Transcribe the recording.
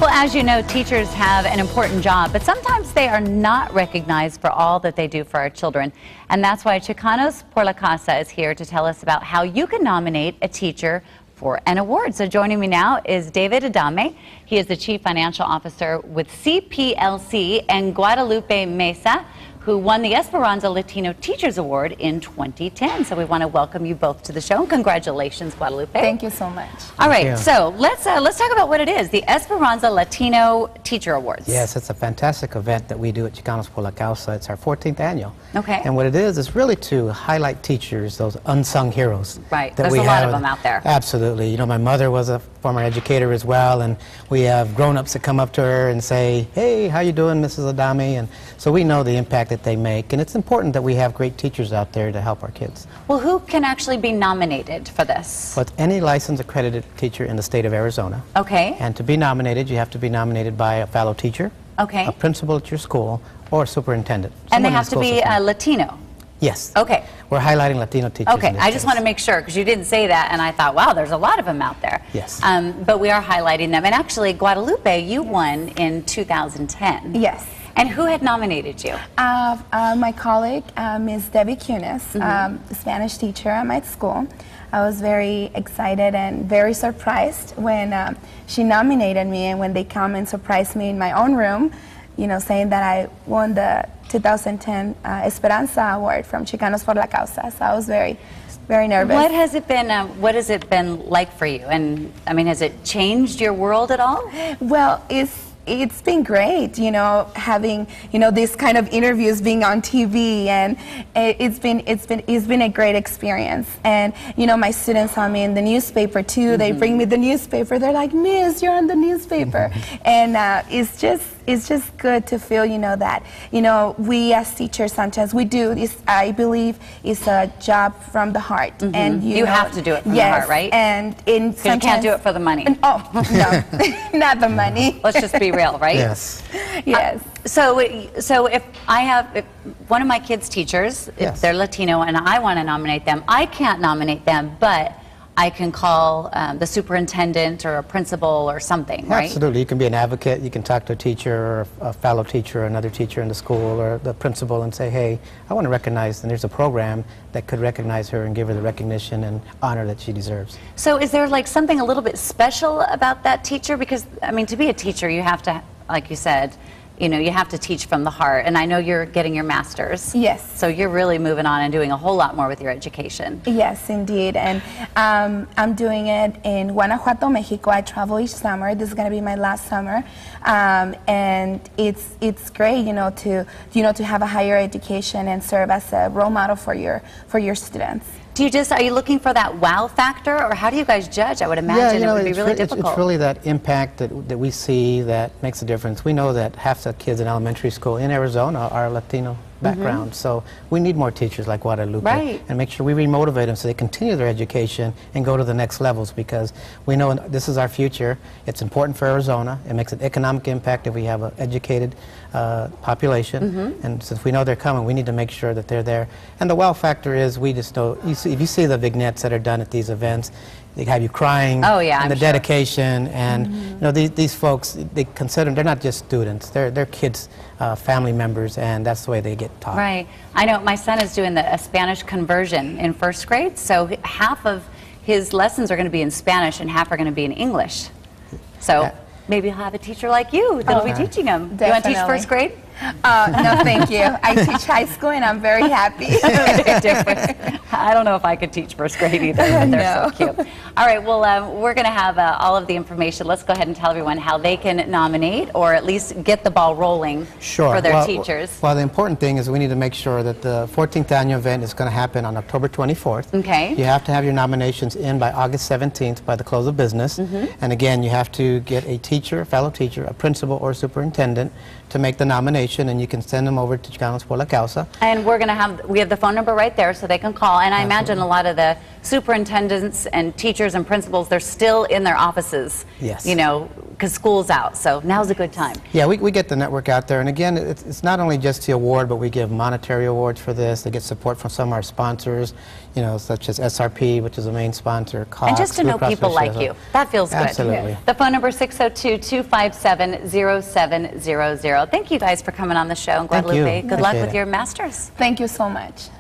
Well, as you know, teachers have an important job, but sometimes they are not recognized for all that they do for our children. And that's why Chicanos por la Casa is here to tell us about how you can nominate a teacher for an award. So joining me now is David Adame. He is the Chief Financial Officer with CPLC, and Guadalupe Mesa, who won the Esperanza Latino Teachers Award in 2010. So we want to welcome you both to the show. Congratulations, Guadalupe. Thank you so much. All right, so let's talk about what it is, the Esperanza Latino Teacher Awards. Yes, it's a fantastic event that we do at Chicanos por la Causa. It's our 14th annual. Okay. And what it is really to highlight teachers, those unsung heroes. Right, there's a lot of them out there. Absolutely. You know, my mother was a former educator as well, and we have grown-ups that come up to her and say, hey, how you doing, Mrs. Adame? And so we know the impact that they make, and it's important that we have great teachers out there to help our kids. Well, who can actually be nominated for this? Well, any licensed accredited teacher in the state of Arizona. Okay. And to be nominated, you have to be nominated by a fellow teacher, okay, a principal at your school, or a superintendent. And they have to be Latino? Yes. Okay. We're highlighting Latino teachers. Okay, I just want to make sure, because you didn't say that, and I thought, wow, there's a lot of them out there. Yes. But we are highlighting them. And actually, Guadalupe, you won in 2010. Yes. And who had nominated you? My colleague, Ms. Debbie Cunis, Spanish teacher at my school. I was very excited and very surprised when she nominated me, and when they come and surprised me in my own room, you know, saying that I won the 2010 Esperanza Award from Chicanos por la Causa. So I was very nervous. What has it been like for you? And I mean, has it changed your world at all? Well, it's been great, you know, having, you know, these kind of interviews, being on TV, and it's been a great experience. And you know, my students saw me in the newspaper too. They bring me the newspaper. They're like, Miss, you're on the newspaper. And it's just good to feel, you know, that, you know, we as teachers sometimes we do this. I believe it's a job from the heart, and you know, have to do it from the heart, right? And you can't do it for the money. Oh no, not the money. Let's just be real, right? Yes. Yes. So if one of my kids' teachers, if they're Latino and I want to nominate them, I can't nominate them, but I can call the superintendent or a principal or something, right? Absolutely. You can be an advocate. You can talk to a teacher or a fellow teacher or another teacher in the school or the principal and say, hey, I want to recognize, and there's a program that could recognize her and give her the recognition and honor that she deserves. So is there like something a little bit special about that teacher? Because, I mean, to be a teacher, you have to, like you said, you know, you have to teach from the heart. And I know you're getting your master's. Yes. So you're really moving on and doing a whole lot more with your education. Yes, indeed. And I'm doing it in Guanajuato, Mexico. I travel each summer. This is going to be my last summer. And it's great, you know, to have a higher education and serve as a role model for your students. Are you looking for that wow factor, or how do you guys judge? I would imagine it would be really difficult. It's really that impact that we see that makes a difference. We know that half the kids in elementary school in Arizona are Latino background, so we need more teachers like Guadalupe, and make sure we remotivate them so they continue their education and go to the next levels, because we know this is our future. It's important for Arizona. It makes an economic impact if we have an educated population, and since we know they're coming, we need to make sure that they're there. And the wow factor is, we just know, if you see the vignettes that are done at these events, they have you crying, and the dedication, and you know, these folks, they consider they're not just students, they're kids, family members, and that's the way they get taught. Right. I know my son is doing a Spanish conversion in first grade, so half of his lessons are going to be in Spanish and half are going to be in English. So maybe he'll have a teacher like you that'll be teaching him. Definitely. You want to teach first grade? No, thank you. I teach high school, and I'm very happy. I don't know if I could teach first grade either, but they're so cute. All right, well, we're going to have all of the information. Let's go ahead and tell everyone how they can nominate, or at least get the ball rolling for their teachers. Well, the important thing is we need to make sure that the 14th annual event is going to happen on October 24th. Okay. You have to have your nominations in by August 17th by the close of business. And again, you have to get a teacher, a fellow teacher, a principal or superintendent to make the nomination, and you can send them over to Chicanos por la Causa. And we have the phone number right there, so they can call. And I imagine a lot of the superintendents and teachers and principals, they're still in their offices. Yes. You know, because school's out, so now's a good time. Yeah, we get the network out there, and again, it's not only just the award, but we give monetary awards for this. They get support from some of our sponsors, you know, such as SRP, which is the main sponsor, Cox, And just to know people like you, that feels good. Absolutely. The phone number is 602-257-0700. Thank you guys for coming on the show, and Thank you. Guadalupe, good luck Appreciate with it. your Masters. Thank you so much.